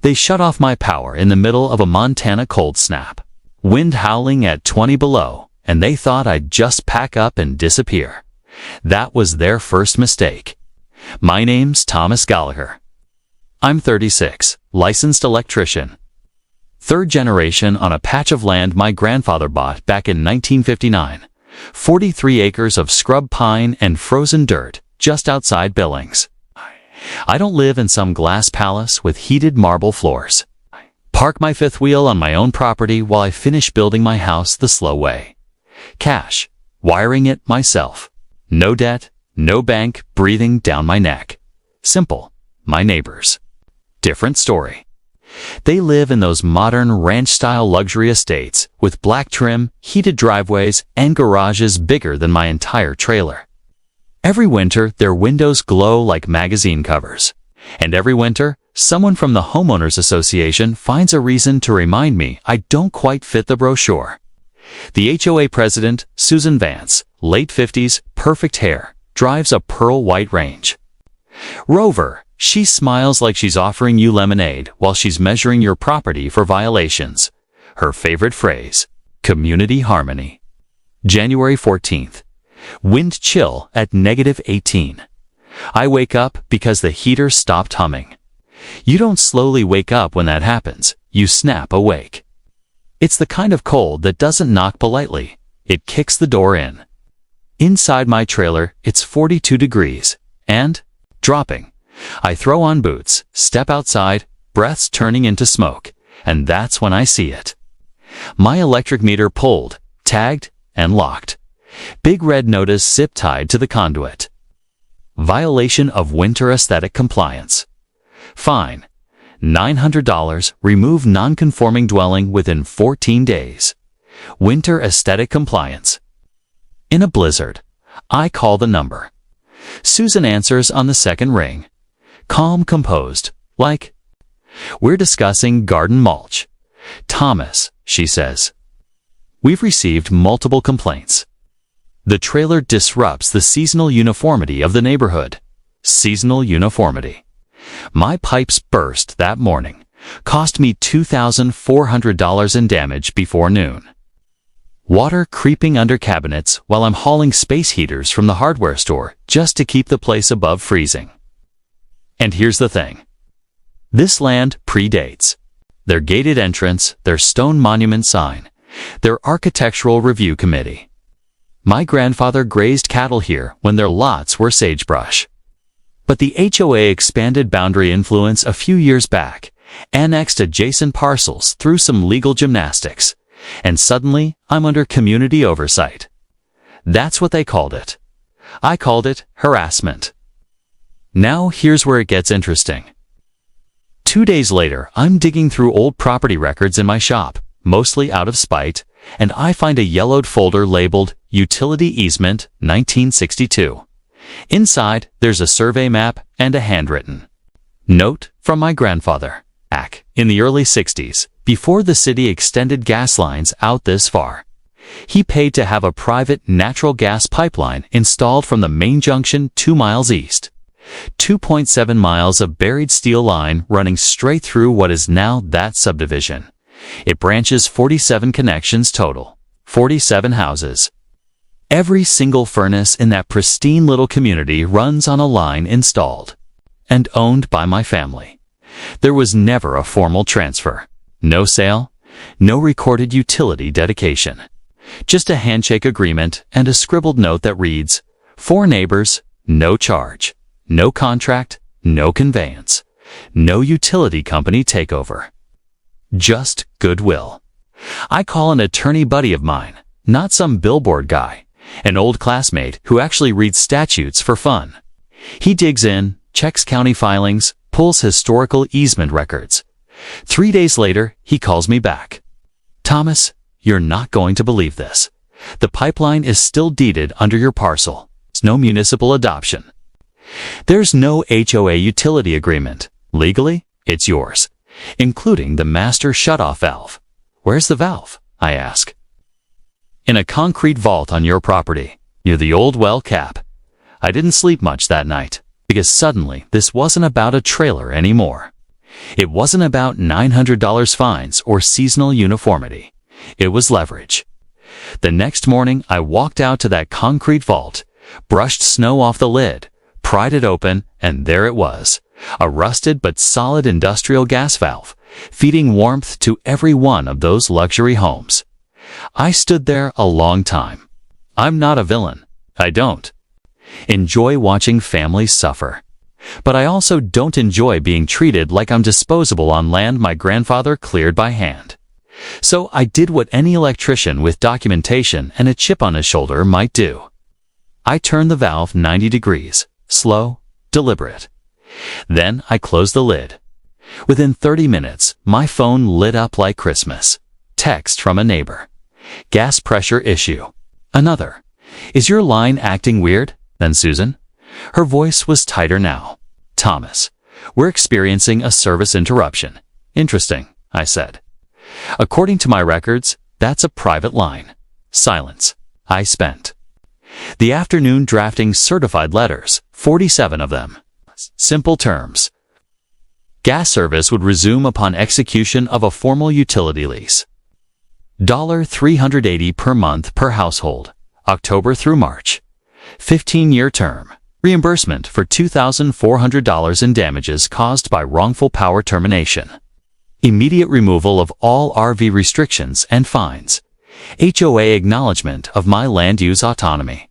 They shut off my power in the middle of a Montana cold snap. Wind howling at 20 below, and they thought I'd just pack up and disappear. That was their first mistake. My name's Thomas Gallagher. I'm 36, licensed electrician. Third generation on a patch of land my grandfather bought back in 1959. 43 acres of scrub pine and frozen dirt just outside Billings. I don't live in some glass palace with heated marble floors. Park my fifth wheel on my own property while I finish building my house the slow way. Cash, wiring it myself. No debt, no bank breathing down my neck. Simple. My neighbors. Different story. They live in those modern ranch-style luxury estates with black trim, heated driveways, and garages bigger than my entire trailer. Every winter, their windows glow like magazine covers. And every winter, someone from the Homeowners Association finds a reason to remind me I don't quite fit the brochure. The HOA president, Susan Vance, late 50s, perfect hair, drives a pearl white Range Rover. She smiles like she's offering you lemonade while she's measuring your property for violations. Her favorite phrase, community harmony. January 14th. Wind chill at -18. I wake up because the heater stopped humming. You don't slowly wake up when that happens. You snap awake. It's the kind of cold that doesn't knock politely. It kicks the door in. Inside my trailer, it's 42 degrees. And, dropping. I throw on boots, step outside, breaths turning into smoke, and that's when I see it. My electric meter pulled, tagged, and locked. Big red notice zip-tied to the conduit. Violation of winter aesthetic compliance. Fine. $900, remove non-conforming dwelling within 14 days. Winter aesthetic compliance. In a blizzard, I call the number. Susan answers on the second ring. Calm, composed, like, "We're discussing garden mulch." "Thomas," she says, "we've received multiple complaints. The trailer disrupts the seasonal uniformity of the neighborhood." Seasonal uniformity. My pipes burst that morning, cost me $2,400 in damage before noon. Water creeping under cabinets while I'm hauling space heaters from the hardware store just to keep the place above freezing. And here's the thing. This land predates their gated entrance, their stone monument sign, their architectural review committee. My grandfather grazed cattle here when their lots were sagebrush. But the HOA expanded boundary influence a few years back, annexed adjacent parcels through some legal gymnastics, and suddenly I'm under community oversight. That's what they called it. I called it harassment. Now here's where it gets interesting. 2 days later, I'm digging through old property records in my shop, mostly out of spite, and I find a yellowed folder labeled Utility Easement 1962. Inside, there's a survey map and a handwritten note from my grandfather. Back in the early 60s, before the city extended gas lines out this far, he paid to have a private natural gas pipeline installed from the main junction 2 miles east. 2.7 miles of buried steel line running straight through what is now that subdivision. It branches 47 connections total, 47 houses. Every single furnace in that pristine little community runs on a line installed and owned by my family. There was never a formal transfer, no sale, no recorded utility dedication. Just a handshake agreement and a scribbled note that reads, "For neighbors, no charge. No contract, no conveyance, no utility company takeover. Just goodwill." I call an attorney buddy of mine, not some billboard guy, an old classmate who actually reads statutes for fun. He digs in, checks county filings, pulls historical easement records. 3 days later, he calls me back. "Thomas, you're not going to believe this. The pipeline is still deeded under your parcel. It's no municipal adoption. There's no HOA utility agreement. Legally, it's yours, including the master shutoff valve." "Where's the valve?" I ask. "In a concrete vault on your property, near the old well cap." I didn't sleep much that night, because suddenly this wasn't about a trailer anymore. It wasn't about $900 fines or seasonal uniformity. It was leverage. The next morning, I walked out to that concrete vault, brushed snow off the lid, pried it open, and there it was, a rusted but solid industrial gas valve, feeding warmth to every one of those luxury homes. I stood there a long time. I'm not a villain. I don't enjoy watching families suffer. But I also don't enjoy being treated like I'm disposable on land my grandfather cleared by hand. So I did what any electrician with documentation and a chip on his shoulder might do. I turned the valve 90 degrees, slow, deliberate. Then I closed the lid. Within 30 minutes, my phone lit up like Christmas. Text from a neighbor. Gas pressure issue. Another. Is your line acting weird? Then Susan. Her voice was tighter now. Thomas, we're experiencing a service interruption. Interesting, I said. According to my records, that's a private line. Silence. I spent the afternoon drafting certified letters, 47 of them. Simple terms. Gas service would resume upon execution of a formal utility lease. $380 per month per household, October through March. 15-year term. Reimbursement for $2,400 in damages caused by wrongful power termination. Immediate removal of all RV restrictions and fines. HOA acknowledgement of my land use autonomy.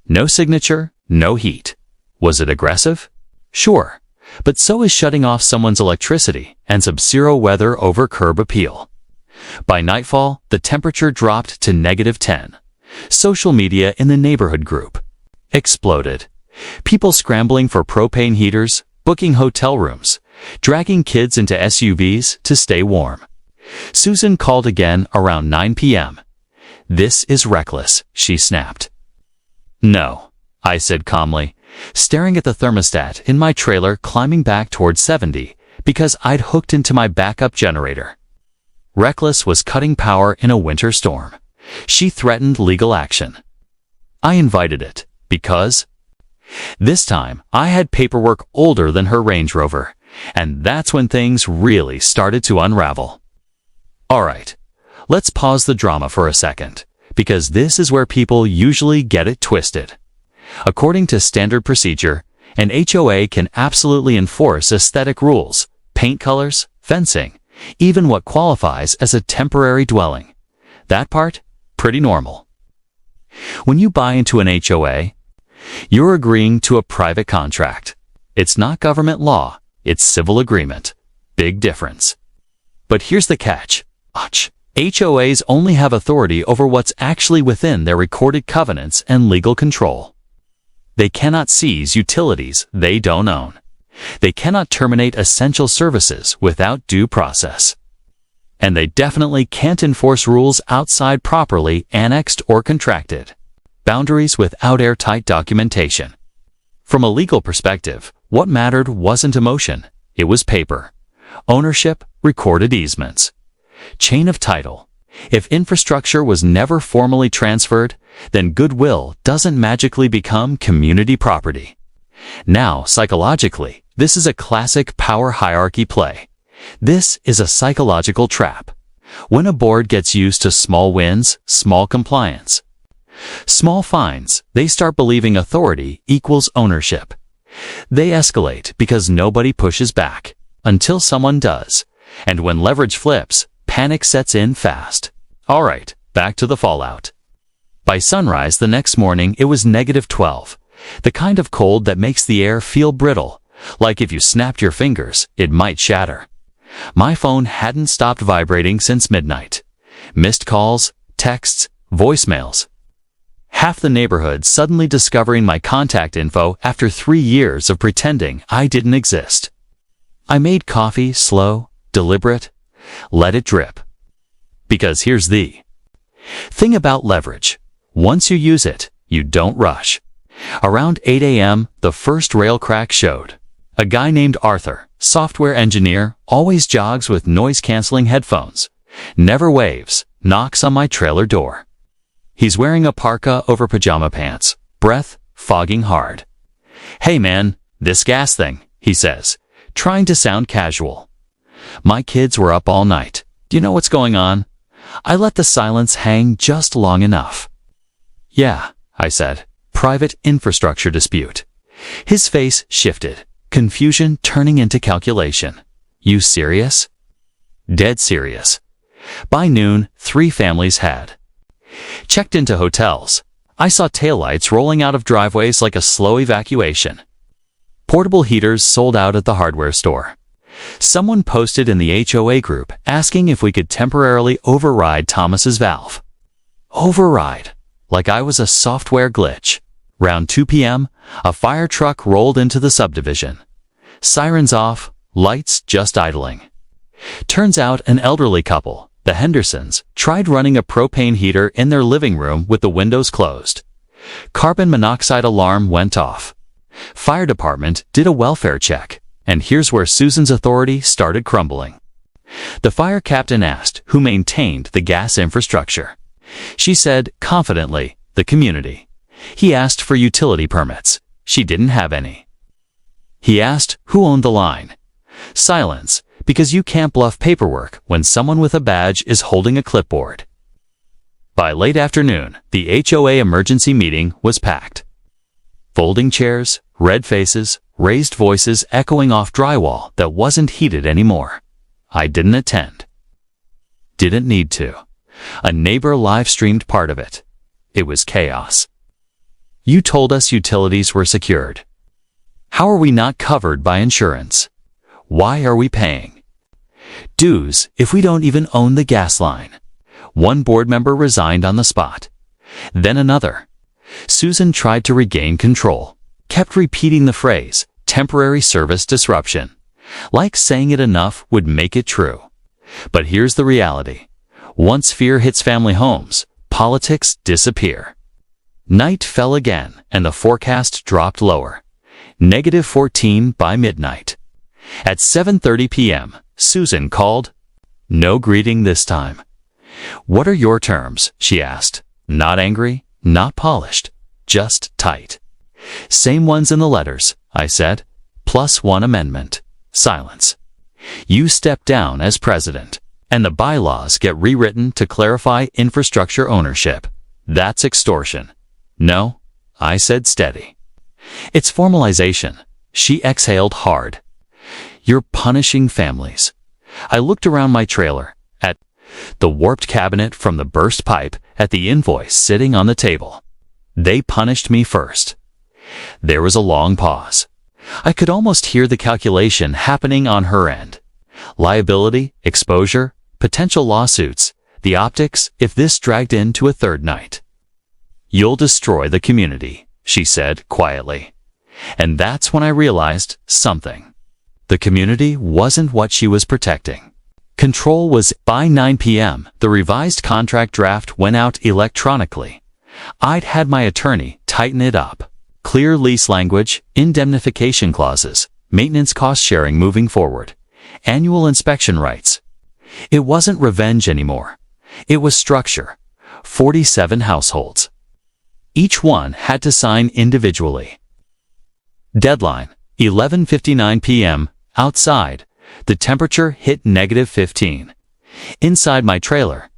No signature, no heat. Was it aggressive? Sure, but so is shutting off someone's electricity and sub-zero weather over curb appeal. By nightfall, the temperature dropped to -10. Social media in the neighborhood group exploded. People scrambling for propane heaters, booking hotel rooms, dragging kids into SUVs to stay warm. Susan called again around 9 p.m. This is reckless, she snapped. No, I said calmly, staring at the thermostat in my trailer climbing back toward 70 because I'd hooked into my backup generator. Reckless was cutting power in a winter storm. She threatened legal action. I invited it because this time I had paperwork older than her Range Rover, and that's when things really started to unravel. All right, let's pause the drama for a second, because this is where people usually get it twisted. According to standard procedure, an HOA can absolutely enforce aesthetic rules, paint colors, fencing, even what qualifies as a temporary dwelling. That part, pretty normal. When you buy into an HOA, you're agreeing to a private contract. It's not government law, it's civil agreement. Big difference. But here's the catch. HOAs only have authority over what's actually within their recorded covenants and legal control. They cannot seize utilities they don't own. They cannot terminate essential services without due process. And they definitely can't enforce rules outside properly annexed or contracted. Boundaries without airtight documentation. From a legal perspective, what mattered wasn't emotion, it was paper. Ownership, recorded easements. Chain of title. If infrastructure was never formally transferred, then goodwill doesn't magically become community property. Now, psychologically, this is a classic power hierarchy play. This is a psychological trap. When a board gets used to small wins, small compliance, small fines, they start believing authority equals ownership. They escalate because nobody pushes back, until someone does. And when leverage flips, panic sets in fast. All right, back to the fallout. By sunrise the next morning it was -12, the kind of cold that makes the air feel brittle, like if you snapped your fingers, it might shatter. My phone hadn't stopped vibrating since midnight. Missed calls, texts, voicemails. Half the neighborhood suddenly discovering my contact info after 3 years of pretending I didn't exist. I made coffee slow, deliberate, let it drip. Because here's the thing about leverage. Once you use it, you don't rush. Around 8 a.m., the first rail crack showed. A guy named Arthur, software engineer, always jogs with noise-canceling headphones, never waves, knocks on my trailer door. He's wearing a parka over pajama pants, breath fogging hard. "Hey man, this gas thing," he says, trying to sound casual. My kids were up all night. Do you know what's going on? I let the silence hang just long enough. Yeah, I said. Private infrastructure dispute. His face shifted, confusion turning into calculation. You serious? Dead serious. By noon, 3 families had checked into hotels. I saw taillights rolling out of driveways like a slow evacuation. Portable heaters sold out at the hardware store. Someone posted in the HOA group asking if we could temporarily override Thomas's valve. Override, like I was a software glitch. Round 2 p.m., a fire truck rolled into the subdivision. Sirens off, lights just idling. Turns out an elderly couple, the Hendersons, tried running a propane heater in their living room with the windows closed. Carbon monoxide alarm went off. Fire department did a welfare check, and here's where Susan's authority started crumbling. The fire captain asked who maintained the gas infrastructure. She said confidently, the community. He asked for utility permits. She didn't have any. He asked who owned the line. Silence, because you can't bluff paperwork when someone with a badge is holding a clipboard. By late afternoon, the HOA emergency meeting was packed. Folding chairs, red faces, raised voices echoing off drywall that wasn't heated anymore. I didn't attend. Didn't need to. A neighbor live-streamed part of it. It was chaos. You told us utilities were secured. How are we not covered by insurance? Why are we paying dues if we don't even own the gas line? One board member resigned on the spot. Then another. Susan tried to regain control, kept repeating the phrase, temporary service disruption, like saying it enough would make it true. But here's the reality. Once fear hits family homes, politics disappear. Night fell again, and the forecast dropped lower. -14 by midnight. At 7:30 p.m., Susan called. No greeting this time. What are your terms? She asked. Not angry, not polished, just tight. Same ones in the letters, I said. Plus one amendment. Silence. You step down as president, and the bylaws get rewritten to clarify infrastructure ownership. That's extortion. No, I said steady. It's formalization. She exhaled hard. You're punishing families. I looked around my trailer, at the warped cabinet from the burst pipe, at the invoice sitting on the table. They punished me first. There was a long pause. I could almost hear the calculation happening on her end. Liability, exposure, potential lawsuits, the optics if this dragged into a third night. You'll destroy the community, she said quietly. And that's when I realized something. The community wasn't what she was protecting. Control was. By 9 p.m., the revised contract draft went out electronically. I'd had my attorney tighten it up. Clear lease language, indemnification clauses, maintenance cost sharing moving forward, annual inspection rights. It wasn't revenge anymore. It was structure. 47 households. Each one had to sign individually. Deadline, 11:59 p.m. Outside, the temperature hit -15. Inside my trailer,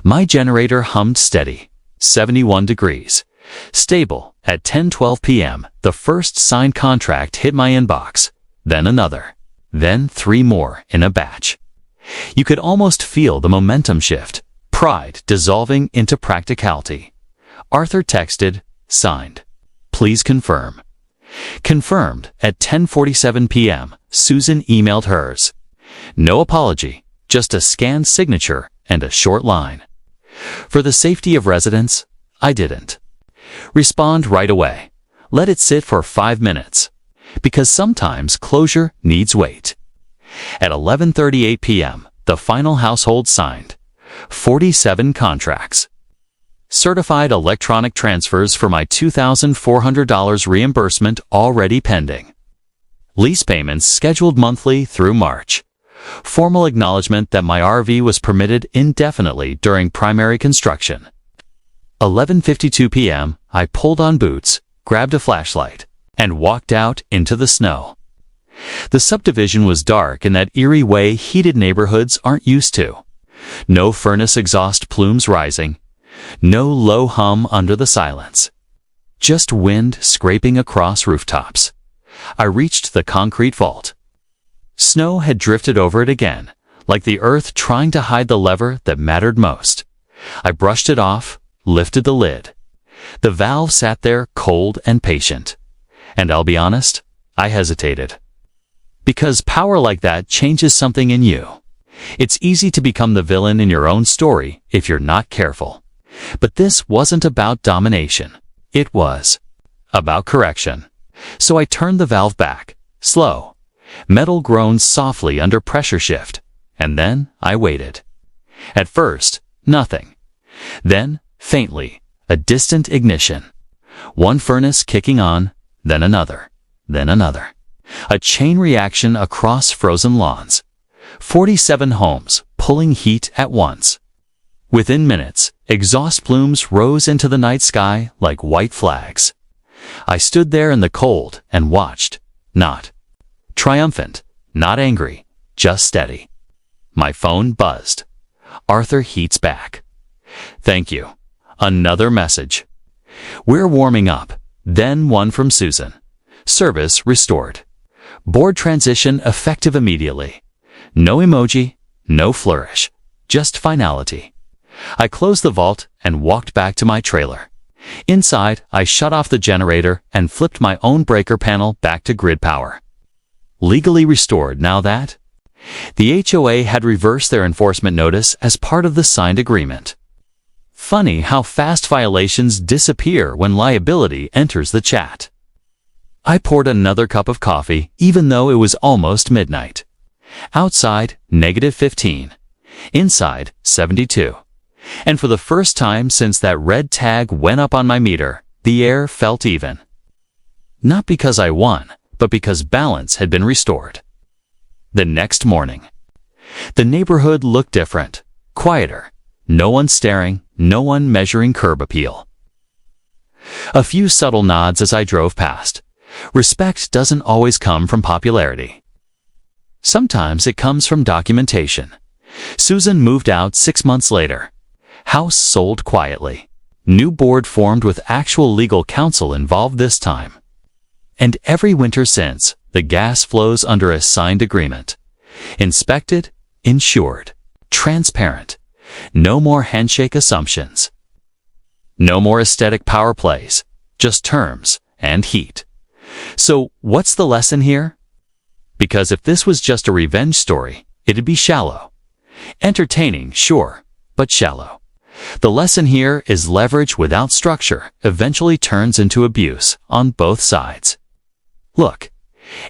my generator hummed steady, 71 degrees. Stable. At 10:12 p.m., the first signed contract hit my inbox, then another, then 3 more in a batch. You could almost feel the momentum shift, pride dissolving into practicality. Arthur texted, signed. Please confirm. Confirmed. At 10:47 p.m., Susan emailed hers. No apology, just a scanned signature and a short line. For the safety of residents, I didn't respond right away. Let it sit for 5 minutes. Because sometimes closure needs weight. At 11:38 p.m., the final household signed. 47 contracts. Certified electronic transfers for my $2,400 reimbursement already pending. Lease payments scheduled monthly through March. Formal acknowledgement that my RV was permitted indefinitely during primary construction. 11:52 p.m., I pulled on boots, grabbed a flashlight, and walked out into the snow. The subdivision was dark in that eerie way heated neighborhoods aren't used to. No furnace exhaust plumes rising. No low hum under the silence. Just wind scraping across rooftops. I reached the concrete vault. Snow had drifted over it again, like the earth trying to hide the lever that mattered most. I brushed it off, lifted the lid. The valve sat there cold and patient. And I'll be honest, I hesitated. Because power like that changes something in you. It's easy to become the villain in your own story if you're not careful. But this wasn't about domination. It was about correction. So I turned the valve back, slow. Metal groaned softly under pressure shift, and then I waited. At first, nothing. Then, faintly, a distant ignition. One furnace kicking on, then another, then another. A chain reaction across frozen lawns. 47 homes pulling heat at once. Within minutes, exhaust plumes rose into the night sky like white flags. I stood there in the cold and watched, not triumphant, not angry, just steady. My phone buzzed. Arthur Heat's back. Thank you. Another message. We're warming up. Then one from Susan. Service restored. Board transition effective immediately. No emoji, no flourish, just finality. I closed the vault and walked back to my trailer. Inside, I shut off the generator and flipped my own breaker panel back to grid power. Legally restored now that? The HOA had reversed their enforcement notice as part of the signed agreement. Funny how fast violations disappear when liability enters the chat. I poured another cup of coffee even though it was almost midnight. Outside, -15. Inside, 72. And for the first time since that red tag went up on my meter, the air felt even. Not because I won, but because balance had been restored. The next morning. The neighborhood looked different, quieter. No one staring, no one measuring curb appeal. A few subtle nods as I drove past. Respect doesn't always come from popularity. Sometimes it comes from documentation. Susan moved out 6 months later. House sold quietly. New board formed with actual legal counsel involved this time. And every winter since, the gas flows under a signed agreement. Inspected, insured, transparent. No more handshake assumptions. No more aesthetic power plays, just terms and heat. So what's the lesson here? Because if this was just a revenge story, it'd be shallow. Entertaining, sure, but shallow. The lesson here is leverage without structure eventually turns into abuse on both sides. Look,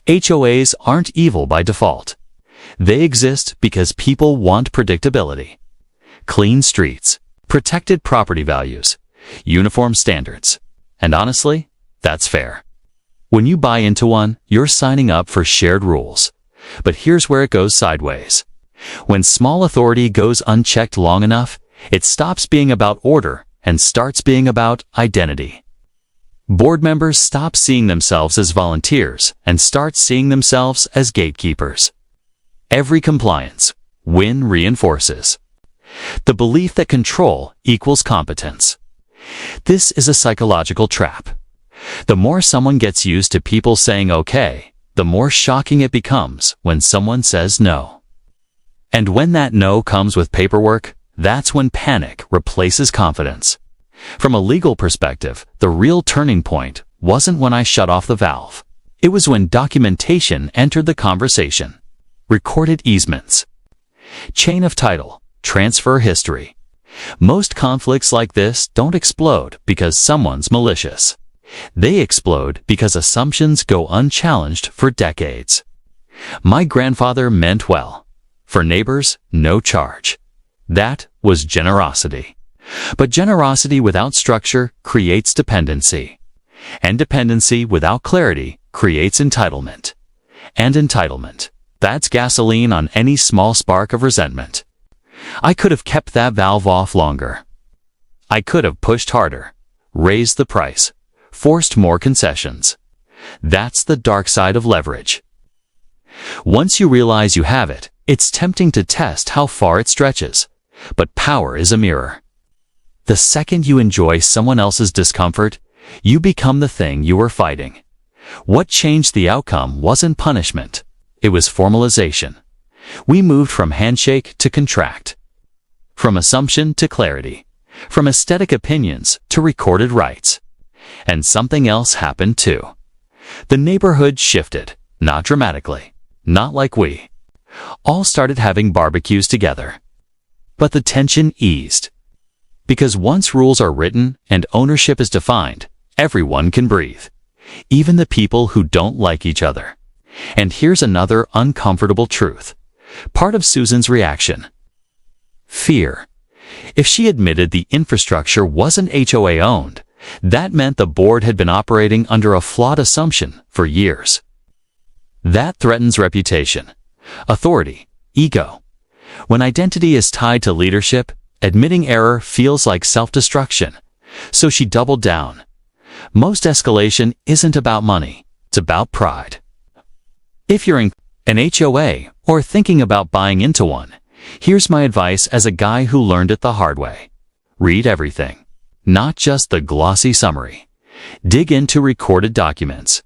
HOAs aren't evil by default. They exist because people want predictability. Clean streets, protected property values, uniform standards. And honestly, that's fair. When you buy into one, you're signing up for shared rules. But here's where it goes sideways. When small authority goes unchecked long enough, it stops being about order and starts being about identity. Board members stop seeing themselves as volunteers and start seeing themselves as gatekeepers. Every compliance win reinforces the belief that control equals competence. This is a psychological trap. The more someone gets used to people saying okay, the more shocking it becomes when someone says no. And when that no comes with paperwork, that's when panic replaces confidence. From a legal perspective, the real turning point wasn't when I shut off the valve. It was when documentation entered the conversation. Recorded easements. Chain of title. Transfer history. Most conflicts like this don't explode because someone's malicious. They explode because assumptions go unchallenged for decades. My grandfather meant well. For neighbors, no charge. That was generosity. But generosity without structure creates dependency. And dependency without clarity creates entitlement. And entitlement, that's gasoline on any small spark of resentment. I could have kept that valve off longer. I could have pushed harder, raised the price, forced more concessions. That's the dark side of leverage. Once you realize you have it, it's tempting to test how far it stretches. But power is a mirror. The second you enjoy someone else's discomfort, you become the thing you were fighting. What changed the outcome wasn't punishment. It was formalization. We moved from handshake to contract, from assumption to clarity, from aesthetic opinions to recorded rights. And something else happened too. The neighborhood shifted, not dramatically, not like we all started having barbecues together. But the tension eased. Because once rules are written and ownership is defined, everyone can breathe, even the people who don't like each other. And here's another uncomfortable truth. Part of Susan's reaction: fear. If she admitted the infrastructure wasn't HOA owned, that meant the board had been operating under a flawed assumption for years. That threatens reputation, authority, ego. When identity is tied to leadership, admitting error feels like self-destruction. So she doubled down. Most escalation isn't about money, it's about pride. If you're in an HOA or thinking about buying into one, here's my advice as a guy who learned it the hard way. Read everything, not just the glossy summary. Dig into recorded documents.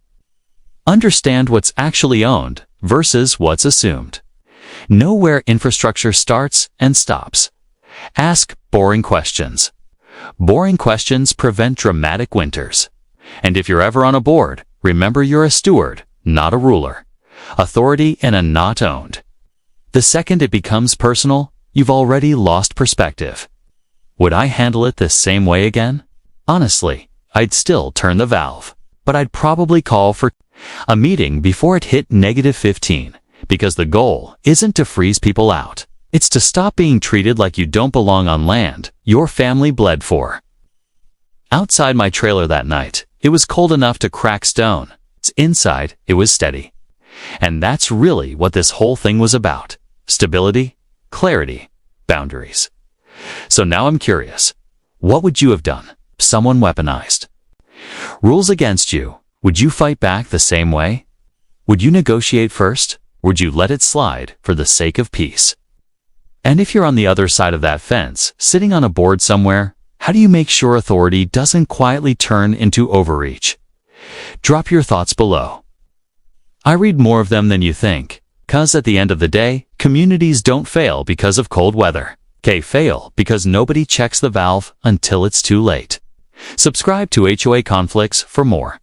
Understand what's actually owned versus what's assumed. Know where infrastructure starts and stops. Ask boring questions. Boring questions prevent dramatic winters. And if you're ever on a board, remember you're a steward, not a ruler. Authority in a not owned. The second it becomes personal, you've already lost perspective. Would I handle it the same way again? Honestly, I'd still turn the valve. But I'd probably call for a meeting before it hit -15, because the goal isn't to freeze people out. It's to stop being treated like you don't belong on land your family bled for. Outside my trailer that night, it was cold enough to crack stone. Inside, it was steady. And that's really what this whole thing was about. Stability, clarity, boundaries. So now I'm curious. What would you have done? Someone weaponized rules against you. Would you fight back the same way? Would you negotiate first? Would you let it slide for the sake of peace? And if you're on the other side of that fence, sitting on a board somewhere, how do you make sure authority doesn't quietly turn into overreach? Drop your thoughts below. I read more of them than you think, 'cause at the end of the day, communities don't fail because of cold weather. They fail because nobody checks the valve until it's too late. Subscribe to HOA Conflicts for more.